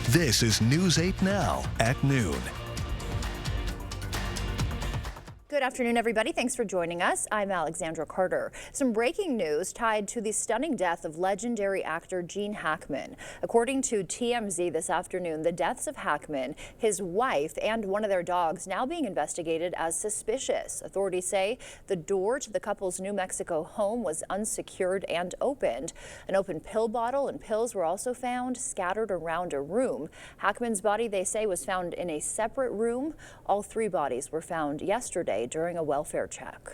This is News 8 Now at noon. Good afternoon, everybody. Thanks for joining us. I'm Alexandra Carter. Some breaking news tied to the stunning death of legendary actor Gene Hackman. According to TMZ this afternoon, the deaths of Hackman, his wife, and one of their dogs now being investigated as suspicious. Authorities say the door to the couple's New Mexico home was unsecured and opened. An open pill bottle and pills were also found scattered around a room. Hackman's body, they say, was found in a separate room. All three bodies were found yesterday during a welfare check.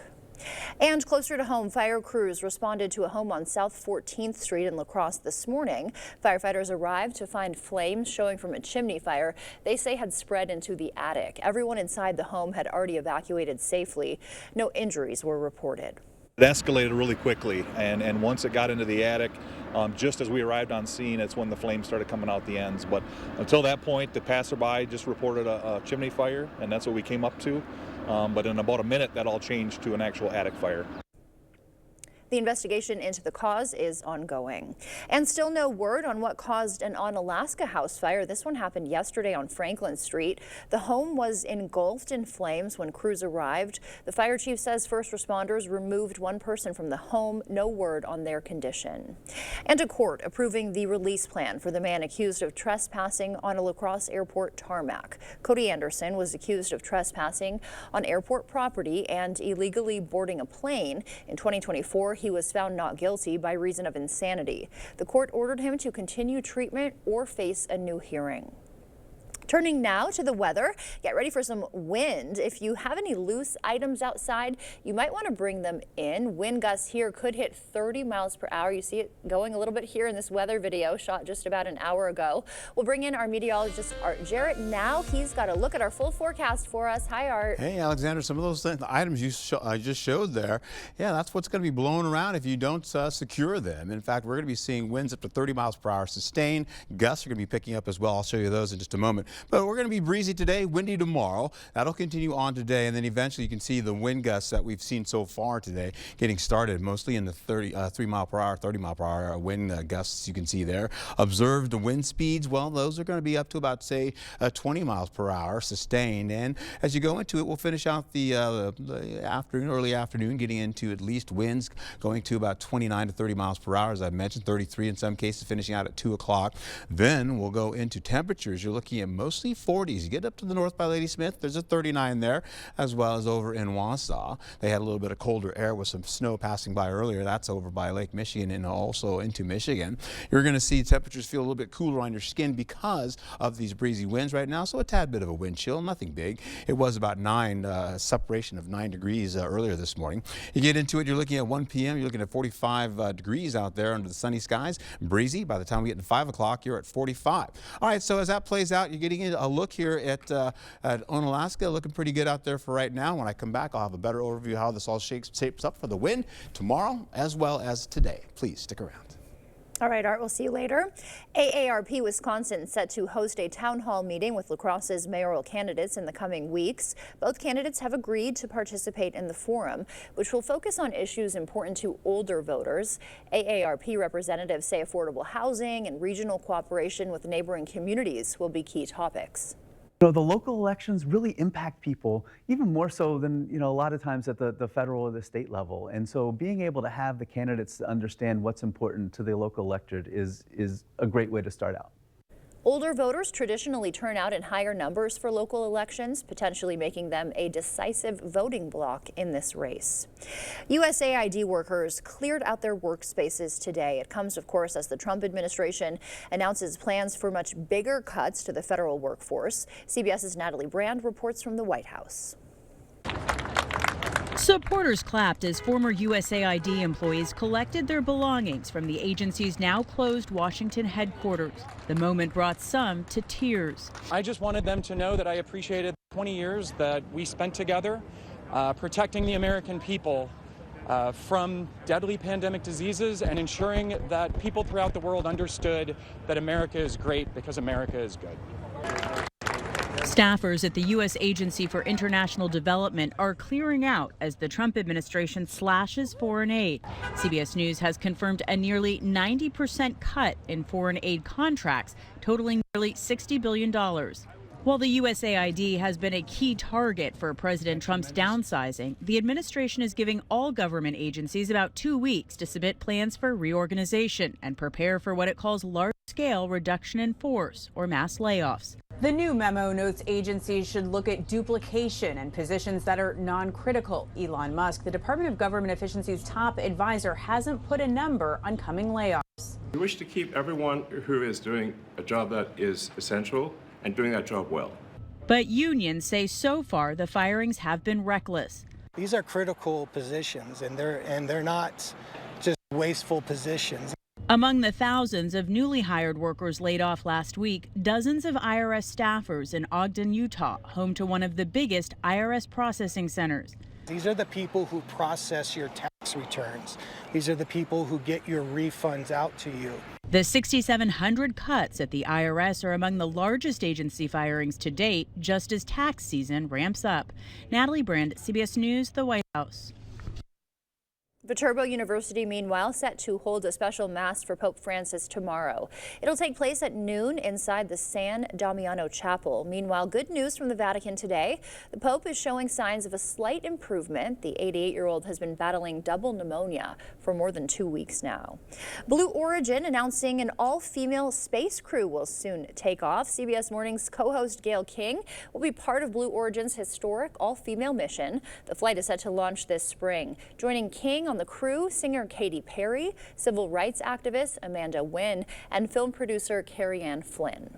And closer to home, fire crews responded to a home on South 14th Street in La Crosse this morning. Firefighters arrived to find flames showing from a chimney fire they say had spread into the attic. Everyone inside the home had already evacuated safely. No injuries were reported. It escalated really quickly, and once it got into the attic, just as we arrived on scene, it's when the flames started coming out the ends. But until that point, the passerby just reported a chimney fire, and that's what we came up to. But in about a minute, that all changed to an actual attic fire. The investigation into the cause is ongoing. And still no word on what caused an Onalaska house fire. This one happened yesterday on Franklin Street. The home was engulfed in flames when crews arrived. The fire chief says first responders removed one person from the home. No word on their condition. And a court approving the release plan for the man accused of trespassing on a La Crosse airport tarmac. Cody Anderson was accused of trespassing on airport property and illegally boarding a plane. In 2024, he was found not guilty by reason of insanity. The court ordered him to continue treatment or face a new hearing. Turning now to the weather, get ready for some wind. If you have any loose items outside, you might want to bring them in. Wind gusts here could hit 30 miles per hour. You see it going a little bit here in this weather video shot just about an hour ago. We'll bring in our meteorologist, Art Jarrett. Now he's got a look at our full forecast for us. Hi, Art. Hey, Alexander, some of those items you just showed there, yeah, that's what's going to be blowing around if you don't secure them. In fact, we're going to be seeing winds up to 30 miles per hour sustained. Gusts are going to be picking up as well. I'll show you those in just a moment. But we're going to be breezy today, windy tomorrow. That'll continue on today, and then eventually you can see the wind gusts that we've seen so far today getting started, mostly in the 3 mile per hour, 30 mile per hour wind gusts you can see there. Observed the wind speeds, well, those are going to be up to about, say, 20 miles per hour sustained. And as you go into it, we'll finish out the early afternoon, getting into at least winds going to about 29 to 30 miles per hour, as I mentioned, 33 in some cases, finishing out at 2 o'clock. Then we'll go into temperatures. You're looking at mostly 40s. You get up to the north by Ladysmith, there's a 39 there, as well as over in Wausau. They had a little bit of colder air with some snow passing by earlier. That's over by Lake Michigan and also into Michigan. You're going to see temperatures feel a little bit cooler on your skin because of these breezy winds right now, so a tad bit of a wind chill, nothing big. It was about separation of 9 degrees earlier this morning. You get into it, you're looking at 1 p.m., you're looking at 45 degrees out there under the sunny skies, breezy. By the time we get to 5 o'clock, you're at 45. All right, so as that plays out, you're getting into a look here at Onalaska, looking pretty good out there for right now. When I come back, I'll have a better overview of how this all shapes up for the wind tomorrow as well as today. Please stick around. All right, Art, we'll see you later. AARP Wisconsin set to host a town hall meeting with La Crosse's mayoral candidates in the coming weeks. Both candidates have agreed to participate in the forum, which will focus on issues important to older voters. AARP representatives say affordable housing and regional cooperation with neighboring communities will be key topics. You know, the local elections really impact people even more so than, a lot of times at the federal or the state level. And so being able to have the candidates understand what's important to the local electorate is a great way to start out. Older voters traditionally turn out in higher numbers for local elections, potentially making them a decisive voting bloc in this race. USAID workers cleared out their workspaces today. It comes, of course, as the Trump administration announces plans for much bigger cuts to the federal workforce. CBS's Natalie Brand reports from the White House. Supporters clapped as former USAID employees collected their belongings from the agency's now closed Washington headquarters. The moment brought some to tears. I just wanted them to know that I appreciated 20 years that we spent together protecting the American people from deadly pandemic diseases and ensuring that people throughout the world understood that America is great because America is good. Staffers at the U.S. Agency for International Development are clearing out as the Trump administration slashes foreign aid. CBS News has confirmed a nearly 90% cut in foreign aid contracts, totaling nearly $60 billion. While the USAID has been a key target for President Trump's downsizing, the administration is giving all government agencies about 2 weeks to submit plans for reorganization and prepare for what it calls large-scale reduction in force or mass layoffs. The new memo notes agencies should look at duplication and positions that are non-critical. Elon Musk, the Department of Government Efficiency's top advisor, hasn't put a number on coming layoffs. We wish to keep everyone who is doing a job that is essential and doing that job well. But unions say so far the firings have been reckless. These are critical positions, and they're not just wasteful positions. Among the thousands of newly hired workers laid off last week, dozens of IRS staffers in Ogden, Utah, home to one of the biggest IRS processing centers. These are the people who process your tax returns. These are the people who get your refunds out to you. The 6,700 cuts at the IRS are among the largest agency firings to date, just as tax season ramps up. Natalie Brand, CBS News, the White House. Viterbo University, meanwhile, set to hold a special mass for Pope Francis tomorrow. It'll take place at noon inside the San Damiano Chapel. Meanwhile, good news from the Vatican today. The Pope is showing signs of a slight improvement. The 88-year-old has been battling double pneumonia for more than 2 weeks now. Blue Origin announcing an all-female space crew will soon take off. CBS Morning's co-host Gayle King will be part of Blue Origin's historic all-female mission. The flight is set to launch this spring. Joining King on the crew, singer Katy Perry, civil rights activist Amanda Wynn, and film producer Carrie Ann Flynn.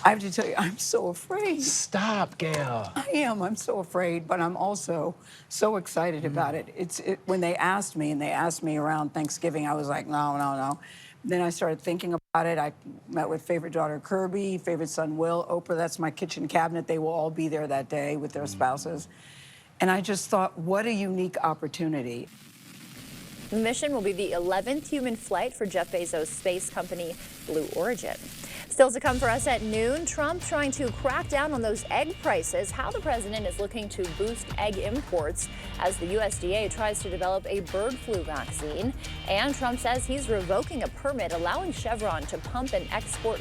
I have to tell you, I'm so afraid. Stop, Gayle. I am. I'm so afraid, but I'm also so excited about it. When they asked me, and they asked me around Thanksgiving, I was like, no. Then I started thinking about it. I met with favorite daughter Kirby, favorite son Will, Oprah. That's my kitchen cabinet. They will all be there that day with their spouses. And I just thought, what a unique opportunity. The mission will be the 11th human flight for Jeff Bezos' space company, Blue Origin. Still to come for us at noon, Trump trying to crack down on those egg prices, how the president is looking to boost egg imports as the USDA tries to develop a bird flu vaccine. And Trump says he's revoking a permit allowing Chevron to pump and export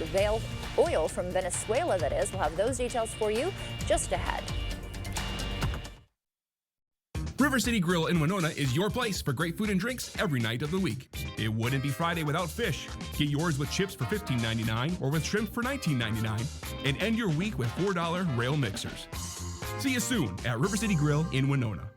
oil from Venezuela, that is. We'll have those details for you just ahead. River City Grill in Winona is your place for great food and drinks every night of the week. It wouldn't be Friday without fish. Get yours with chips for $15.99 or with shrimp for $19.99 and end your week with $4 rail mixers. See you soon at River City Grill in Winona.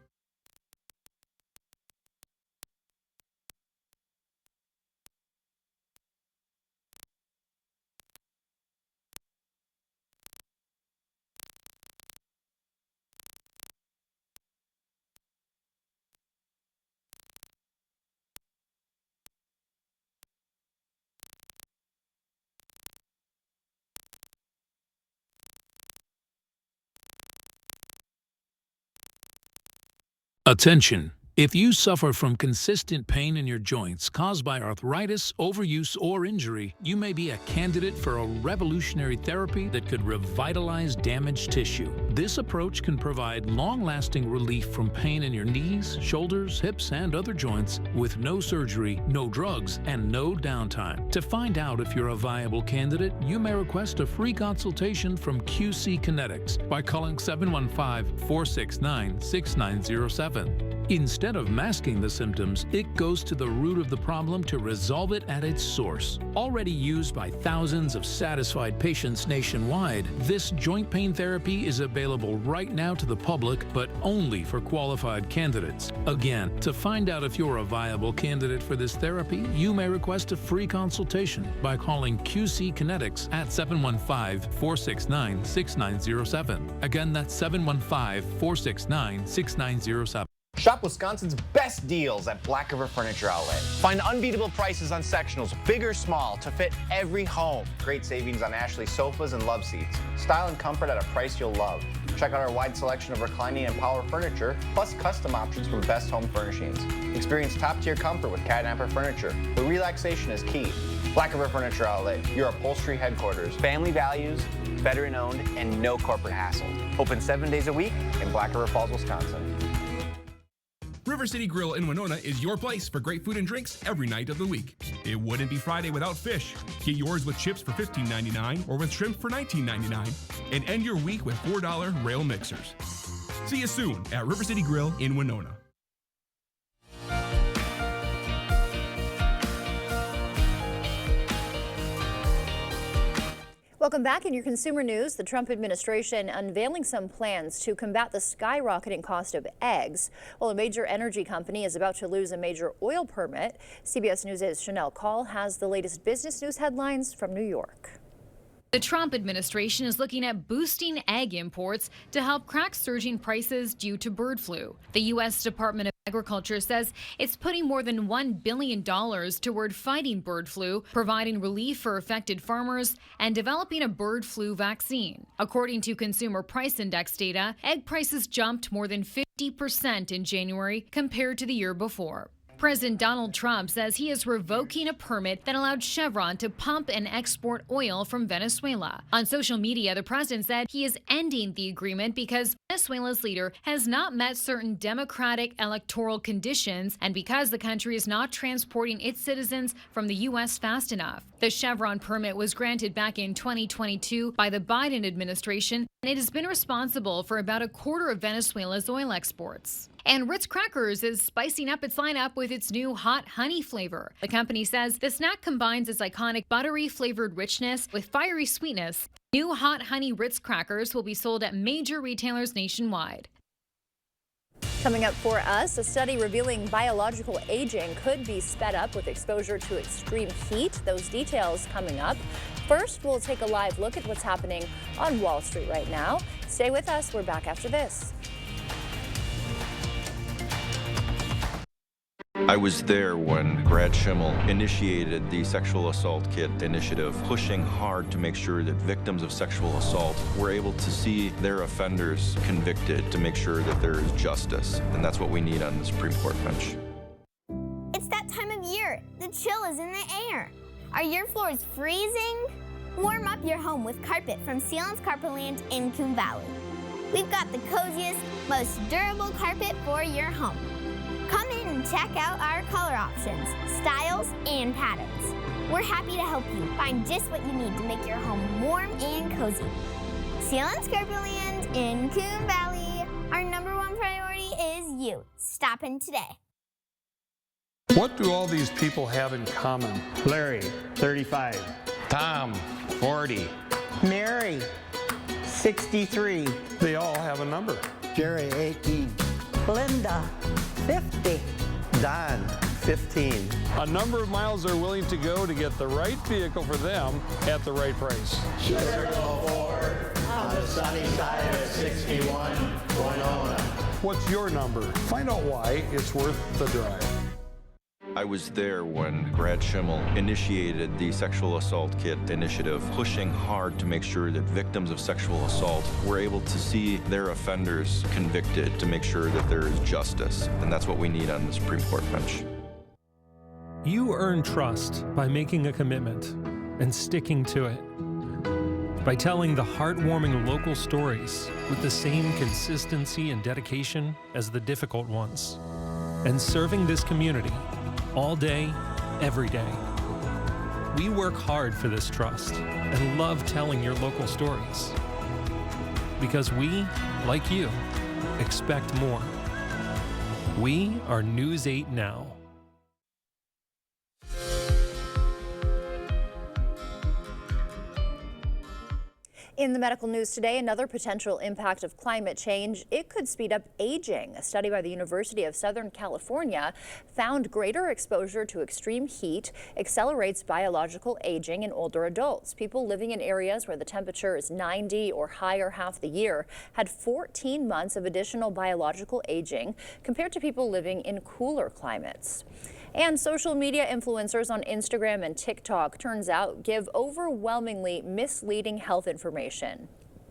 Attention! If you suffer from consistent pain in your joints caused by arthritis, overuse, or injury, you may be a candidate for a revolutionary therapy that could revitalize damaged tissue. This approach can provide long-lasting relief from pain in your knees, shoulders, hips, and other joints with no surgery, no drugs, and no downtime. To find out if you're a viable candidate, you may request a free consultation from QC Kinetics by calling 715-469-6907. Instead of masking the symptoms, it goes to the root of the problem to resolve it at its source. Already used by thousands of satisfied patients nationwide, this joint pain therapy is available right now to the public, but only for qualified candidates. Again, to find out if you're a viable candidate for this therapy, you may request a free consultation by calling QC Kinetics at 715-469-6907. Again, that's 715-469-6907. Shop Wisconsin's best deals at Black River Furniture Outlet. Find unbeatable prices on sectionals, big or small, to fit every home. Great savings on Ashley sofas and love seats. Style and comfort at a price you'll love. Check out our wide selection of reclining and power furniture, plus custom options from Best Home Furnishings. Experience top-tier comfort with Catnapper Furniture, but relaxation is key. Black River Furniture Outlet, your upholstery headquarters. Family values, veteran-owned, and no corporate hassle. Open 7 days a week in Black River Falls, Wisconsin. River City Grill in Winona is your place for great food and drinks every night of the week. It wouldn't be Friday without fish. Get yours with chips for $15.99 or with shrimp for $19.99. And end your week with $4 rail mixers. See you soon at River City Grill in Winona. Welcome back. In your consumer news, the Trump administration unveiling some plans to combat the skyrocketing cost of eggs. While a major energy company is about to lose a major oil permit, CBS News' Chanel Call has the latest business news headlines from New York. The Trump administration is looking at boosting egg imports to help crack surging prices due to bird flu. The U.S. Department of Agriculture says it's putting more than $1 billion toward fighting bird flu, providing relief for affected farmers, and developing a bird flu vaccine. According to Consumer Price Index data, egg prices jumped more than 50% in January compared to the year before. President Donald Trump says he is revoking a permit that allowed Chevron to pump and export oil from Venezuela. On social media, the president said he is ending the agreement because Venezuela's leader has not met certain democratic electoral conditions and because the country is not transporting its citizens from the U.S. fast enough. The Chevron permit was granted back in 2022 by the Biden administration, and it has been responsible for about a quarter of Venezuela's oil exports. And Ritz Crackers is spicing up its lineup with its new hot honey flavor. The company says the snack combines its iconic buttery flavored richness with fiery sweetness. New hot honey Ritz Crackers will be sold at major retailers nationwide. Coming up for us, a study revealing biological aging could be sped up with exposure to extreme heat. Those details coming up. First, we'll take a live look at what's happening on Wall Street right now. Stay with us. We're back after this. I was there when Brad Schimmel initiated the Sexual Assault Kit initiative, pushing hard to make sure that victims of sexual assault were able to see their offenders convicted, to make sure that there is justice. And that's what we need on the Supreme Court bench. It's that time of year. The chill is in the air. Are your floors freezing? Warm up your home with carpet from Sealands Carpetland in Coon Valley. We've got the coziest, most durable carpet for your home. Come in and check out our color options, styles, and patterns. We're happy to help you find just what you need to make your home warm and cozy. Sealands Carpetland in Coon Valley. Our #1 priority is you. Stop in today. What do all these people have in common? Larry, 35. Tom, 40. Mary, 63. They all have a number. Jerry, 18. Linda, 50. Don, 15. A number of miles they're willing to go to get the right vehicle for them at the right price. Sugar Ford on the sunny side of 61, Winona. What's your number? Find out why it's worth the drive. I was there when Brad Schimmel initiated the Sexual Assault Kit initiative, pushing hard to make sure that victims of sexual assault were able to see their offenders convicted, to make sure that there is justice. And that's what we need on the Supreme Court bench. You earn trust by making a commitment and sticking to it. By telling the heartwarming local stories with the same consistency and dedication as the difficult ones. And serving this community all day, every day. We work hard for this trust and love telling your local stories. Because we, like you, expect more. We are News 8 Now. In the medical news today, another potential impact of climate change. It could speed up aging. A study by the University of Southern California found greater exposure to extreme heat accelerates biological aging in older adults. People living in areas where the temperature is 90 or higher half the year had 14 months of additional biological aging compared to people living in cooler climates. And social media influencers on Instagram and TikTok, turns out, give overwhelmingly misleading health information.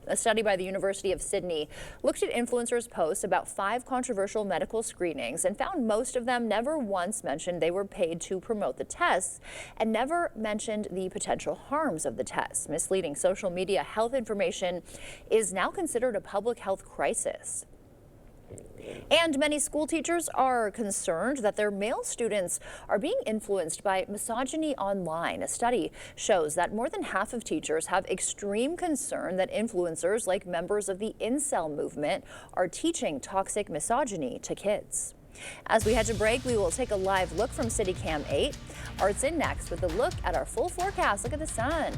A study by the University of Sydney looked at influencers' posts about 5 controversial medical screenings and found most of them never once mentioned they were paid to promote the tests and never mentioned the potential harms of the tests. Misleading social media health information is now considered a public health crisis. And many school teachers are concerned that their male students are being influenced by misogyny online. A study shows that more than half of teachers have extreme concern that influencers like members of the incel movement are teaching toxic misogyny to kids. As we head to break, we will take a live look from CityCam 8. Art's in next with a look at our full forecast. Look at the sun.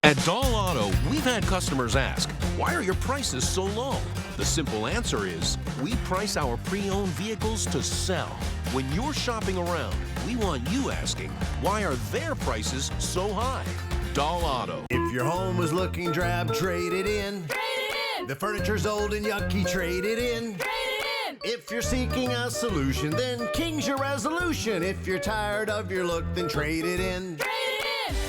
At Doll Auto, we've had customers ask, why are your prices so low? The simple answer is, we price our pre-owned vehicles to sell. When you're shopping around, we want you asking, why are their prices so high? Doll Auto. If your home is looking drab, trade it in. Trade it in. The furniture's old and yucky, trade it in. Trade it in. If you're seeking a solution, then King's your resolution. If you're tired of your look, then trade it in.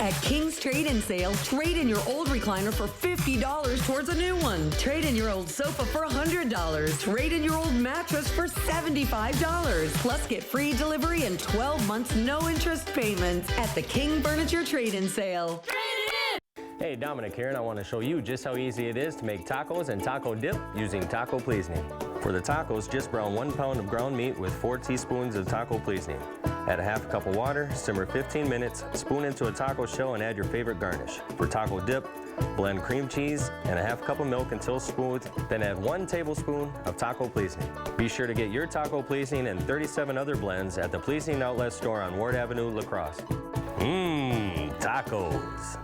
At King's Trade-In Sale, trade in your old recliner for $50 towards a new one. Trade in your old sofa for $100. Trade in your old mattress for $75. Plus, get free delivery and 12 months no-interest payments at the King Furniture Trade-In Sale. Hey, Dominic here, and I want to show you just how easy it is to make tacos and taco dip using Taco Pleasing. For the tacos, just brown 1 pound of ground meat with 4 teaspoons of Taco Pleasing. Add a half cup of water, simmer 15 minutes, spoon into a taco shell, and add your favorite garnish. For taco dip, blend cream cheese and a half cup of milk until smooth, then add 1 tablespoon of Taco Pleasing. Be sure to get your Taco Pleasing and 37 other blends at the Pleasing Outlet Store on Ward Avenue, La Crosse. Tacos.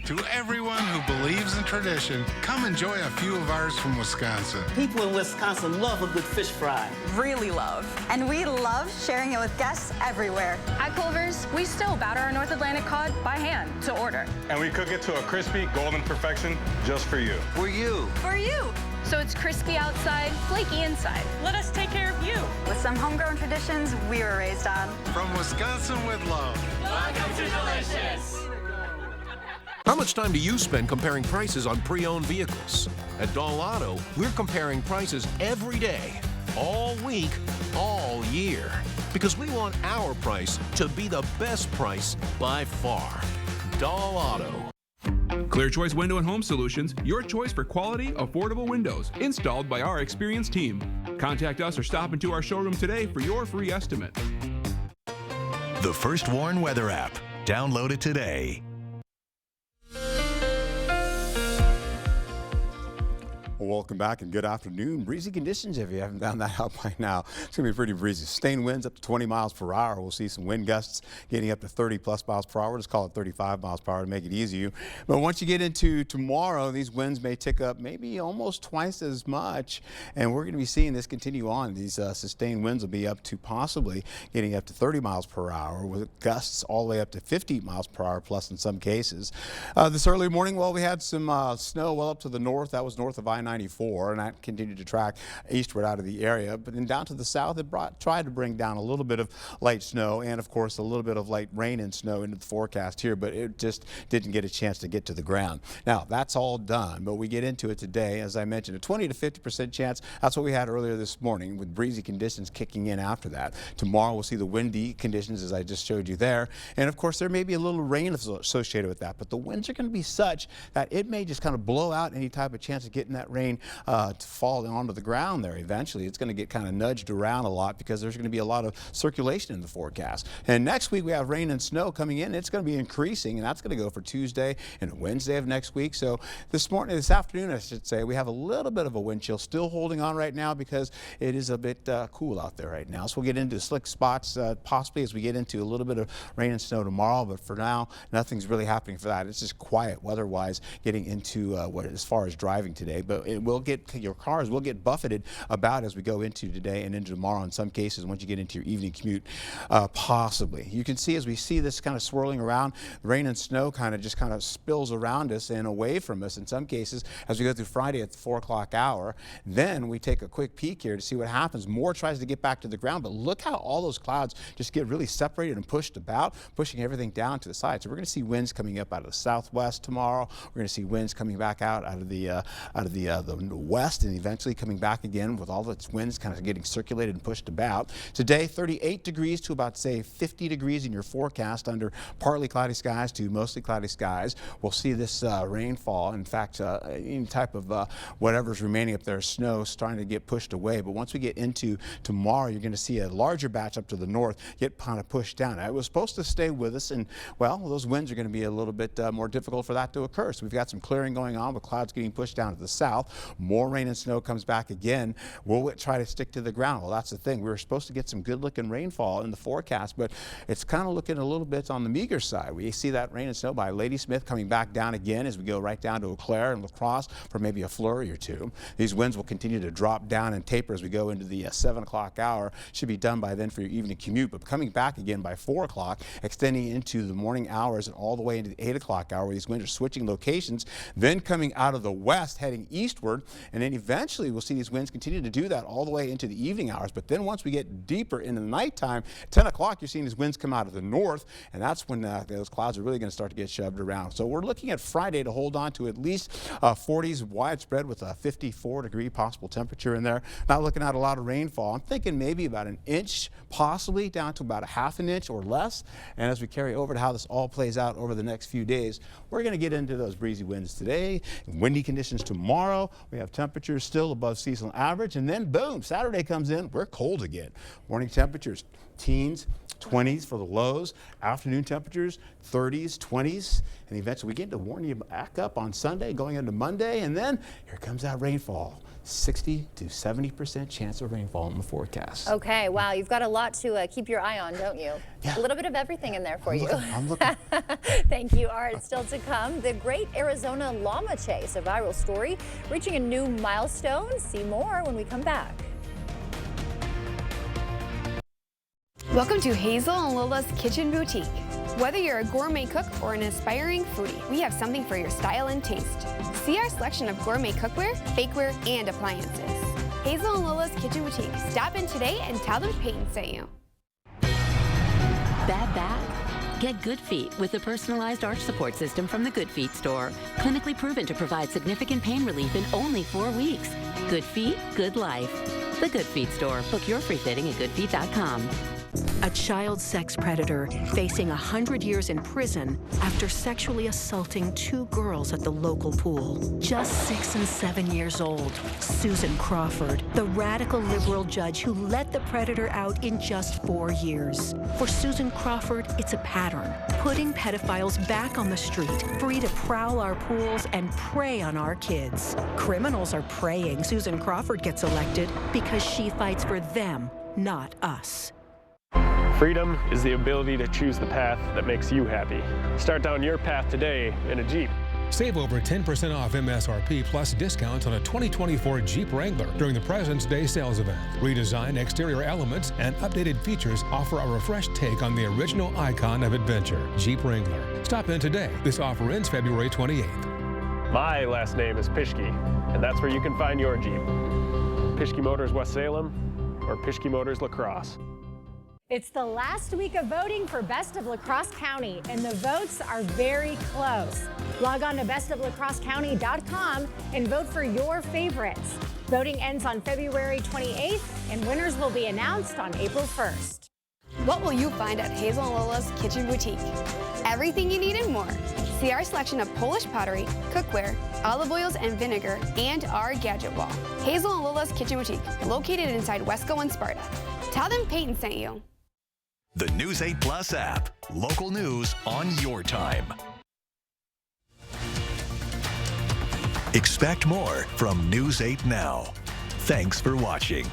To everyone who believes in tradition, come enjoy a few of ours from Wisconsin. People in Wisconsin love a good fish fry. Really love. And we love sharing it with guests everywhere. At Culver's, we still batter our North Atlantic cod by hand to order. And we cook it to a crispy, golden perfection just for you. For you. For you. So it's crispy outside, flaky inside. Let us take care of you. With some homegrown traditions we were raised on. From Wisconsin with love. Welcome to Delicious. How much time do you spend comparing prices on pre-owned vehicles? At Doll Auto, we're comparing prices every day, all week, all year. Because we want our price to be the best price by far. Doll Auto. Clear Choice Window and Home Solutions, your choice for quality, affordable windows, installed by our experienced team. Contact us or stop into our showroom today for your free estimate. The First Warn Weather app. Download it today. Well, welcome back and good afternoon. Breezy conditions if you haven't found that out by now. It's going to be pretty breezy. Sustained winds up to 20 miles per hour. We'll see some wind gusts getting up to 30 plus miles per hour. Let's call it 35 miles per hour to make it easier. But once you get into tomorrow, these winds may tick up maybe almost twice as much. And we're going to be seeing this continue on. These sustained winds will be up to possibly getting up to 30 miles per hour with gusts all the way up to 50 miles per hour plus in some cases. This early morning, well, we had some snow well up to the north. That was north of I-94, and that continued to track eastward out of the area. But then down to the south, it tried to bring down a little bit of light snow and, of course, a little bit of light rain and snow into the forecast here, but it just didn't get a chance to get to the ground. Now, that's all done, but we get into it today. As I mentioned, a 20 to 50% chance. That's what we had earlier this morning with breezy conditions kicking in after that. Tomorrow, we'll see the windy conditions as I just showed you there. And, of course, there may be a little rain associated with that, but the winds are going to be such that it may just kind of blow out any type of chance of getting that rain to fall onto the ground there eventually. It's going to get kind of nudged around a lot because there's going to be a lot of circulation in the forecast. And next week we have rain and snow coming in. It's going to be increasing, and that's going to go for Tuesday and Wednesday of next week. So this afternoon, I should say, we have a little bit of a wind chill still holding on right now because it is a bit cool out there right now. So we'll get into slick spots possibly as we get into a little bit of rain and snow tomorrow. But for now, nothing's really happening for that. It's just quiet weather-wise getting into as far as driving today. But your cars will get buffeted about as we go into today and into tomorrow. In some cases, once you get into your evening commute, possibly. You can see as we see this kind of swirling around, rain and snow just spills around us and away from us in some cases as we go through Friday at the 4 o'clock hour. Then we take a quick peek here to see what happens. More tries to get back to the ground, but look how all those clouds just get really separated and pushed about, pushing everything down to the side. So we're going to see winds coming up out of the southwest tomorrow. We're going to see winds coming back out of the west, and eventually coming back again with all its winds kind of getting circulated and pushed about. Today, 38 degrees to about, say, 50 degrees in your forecast under partly cloudy skies to mostly cloudy skies. We'll see this rainfall. In fact, any type of whatever's remaining up there, snow, starting to get pushed away. But once we get into tomorrow, you're going to see a larger batch up to the north get kind of pushed down. It was supposed to stay with us, and well, those winds are going to be a little bit more difficult for that to occur. So we've got some clearing going on with clouds getting pushed down to the south. More rain and snow comes back again. We'll try to stick to the ground. Well, that's the thing. We were supposed to get some good looking rainfall in the forecast, but it's kind of looking a little bit on the meager side. We see that rain and snow by Ladysmith coming back down again as we go right down to Eau Claire and La Crosse for maybe a flurry or two. These winds will continue to drop down and taper as we go into the 7 o'clock hour. Should be done by then for your evening commute, but coming back again by 4 o'clock, extending into the morning hours and all the way into the 8 o'clock hour where these winds are switching locations, then coming out of the west heading eastward, and then eventually we'll see these winds continue to do that all the way into the evening hours. But then once we get deeper into the nighttime, 10 o'clock, you're seeing these winds come out of the north, and that's when those clouds are really going to start to get shoved around. So we're looking at Friday to hold on to at least 40s widespread with a 54-degree possible temperature in there. Not looking at a lot of rainfall. I'm thinking maybe about an inch, possibly down to about a half an inch or less. And as we carry over to how this all plays out over the next few days, we're going to get into those breezy winds today, windy conditions tomorrow. We have temperatures still above seasonal average, and then boom, Saturday comes in, we're cold again. Morning temperatures, teens, 20s for the lows, afternoon temperatures, 30s, 20s, and eventually we get to warm you back up on Sunday going into Monday, and then here comes that rainfall. 60 to 70% chance of rainfall in the forecast. Okay, wow, you've got a lot to keep your eye on, don't you? Yeah. A little bit of everything in there for you. I'm looking. Thank you, Art. Still to come, the Great Arizona Llama Chase, a viral story, reaching a new milestone. See more when we come back. Welcome to Hazel and Lola's Kitchen Boutique. Whether you're a gourmet cook or an aspiring foodie, we have something for your style and taste. See our selection of gourmet cookware, bakeware, and appliances. Hazel and Lola's Kitchen Boutique. Stop in today and tell them Peyton sent you. Bad back? Get Good Feet with the personalized arch support system from the Good Feet store. Clinically proven to provide significant pain relief in only 4 weeks. Good Feet, good life. The Good Feet store. Book your free fitting at goodfeet.com. A child sex predator facing 100 years in prison after sexually assaulting 2 girls at the local pool. Just 6 and 7 years old, Susan Crawford, the radical liberal judge who let the predator out in just 4 years. For Susan Crawford, it's a pattern, putting pedophiles back on the street, free to prowl our pools and prey on our kids. Criminals are praying Susan Crawford gets elected because she fights for them, not us. Freedom is the ability to choose the path that makes you happy. Start down your path today in a Jeep. Save over 10% off MSRP plus discounts on a 2024 Jeep Wrangler during the President's Day sales event. Redesigned exterior elements and updated features offer a refreshed take on the original icon of adventure, Jeep Wrangler. Stop in today. This offer ends February 28th. My last name is Pischke, and that's where you can find your Jeep. Pischke Motors West Salem or Pischke Motors La Crosse. It's the last week of voting for Best of La Crosse County, and the votes are very close. Log on to bestoflacrossecounty.com and vote for your favorites. Voting ends on February 28th, and winners will be announced on April 1st. What will you find at Hazel and Lola's Kitchen Boutique? Everything you need and more. See our selection of Polish pottery, cookware, olive oils and vinegar, and our gadget wall. Hazel and Lola's Kitchen Boutique, located inside Wesco and Sparta. Tell them Peyton sent you. The News 8 Plus app. Local news on your time. Expect more from News 8 Now. Thanks for watching.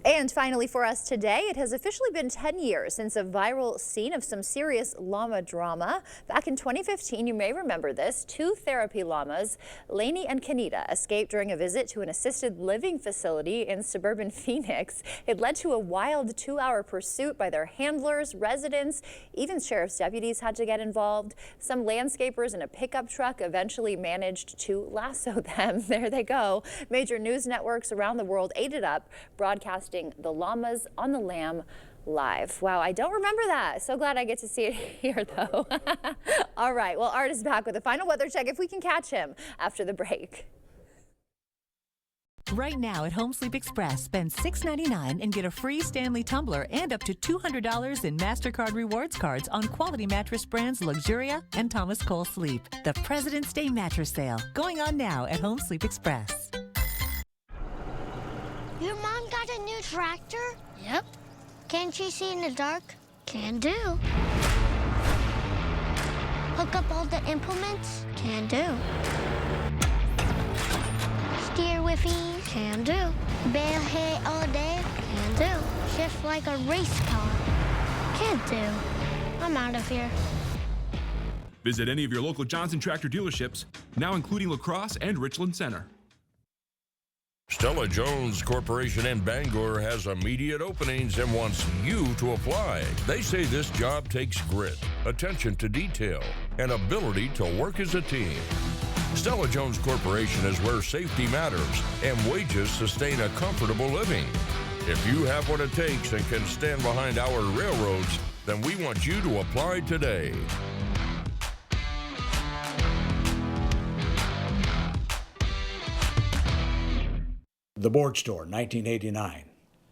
And finally for us today, it has officially been 10 years since a viral scene of some serious llama drama. Back in 2015, you may remember this, 2 therapy llamas, Lainey and Kenita, escaped during a visit to an assisted living facility in suburban Phoenix. It led to a wild 2-hour pursuit by their handlers, residents, even sheriff's deputies had to get involved. Some landscapers in a pickup truck eventually managed to lasso them. There they go. Major news networks around the world ate it up, broadcasting the llamas on the lam live. Wow, I don't remember that. So glad I get to see it here though. All right, well, Art is back with a final weather check if we can catch him after the break. Right now at Home Sleep Express, spend $6.99 and get a free Stanley tumbler and up to $200 in MasterCard rewards cards on quality mattress brands Luxuria and Thomas Cole Sleep. The President's Day mattress sale going on now at Home Sleep Express. Your mom got a new tractor? Yep. Can she see in the dark? Can do. Hook up all the implements? Can do. Steer with ease? Can do. Bale hay all day? Can do. Shift like a race car? Can do. I'm out of here. Visit any of your local Johnson Tractor dealerships, now including La Crosse and Richland Center. Stella Jones Corporation in Bangor has immediate openings and wants you to apply. They say this job takes grit, attention to detail, and ability to work as a team. Stella Jones Corporation is where safety matters and wages sustain a comfortable living. If you have what it takes and can stand behind our railroads, then we want you to apply today. The Board Store, 1989.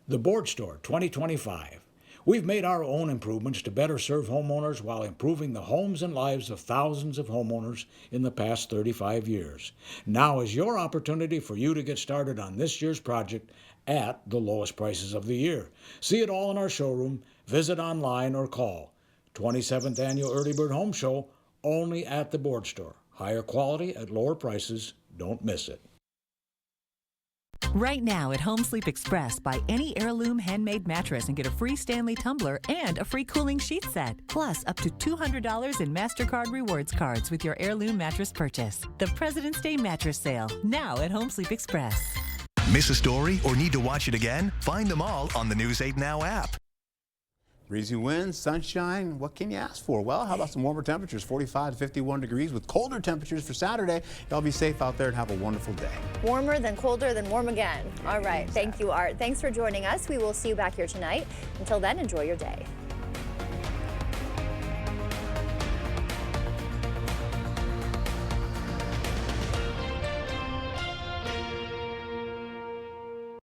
The Board Store, 2025. We've made our own improvements to better serve homeowners while improving the homes and lives of thousands of homeowners in the past 35 years. Now is your opportunity for you to get started on this year's project at the lowest prices of the year. See it all in our showroom, visit online, or call. 27th Annual Early Bird Home Show, only at the Board Store. Higher quality at lower prices. Don't miss it. Right now at Home Sleep Express, buy any heirloom handmade mattress and get a free Stanley tumbler and a free cooling sheet set. Plus, up to $200 in MasterCard rewards cards with your heirloom mattress purchase. The President's Day mattress sale, now at Home Sleep Express. Miss a story or need to watch it again? Find them all on the News 8 Now app. Breezy winds, sunshine, what can you ask for? Well, how about some warmer temperatures, 45 to 51 degrees with colder temperatures for Saturday. Y'all be safe out there and have a wonderful day. Warmer, then colder, then warm again. All right. Thank you, Art. Thanks for joining us. We will see you back here tonight. Until then, enjoy your day.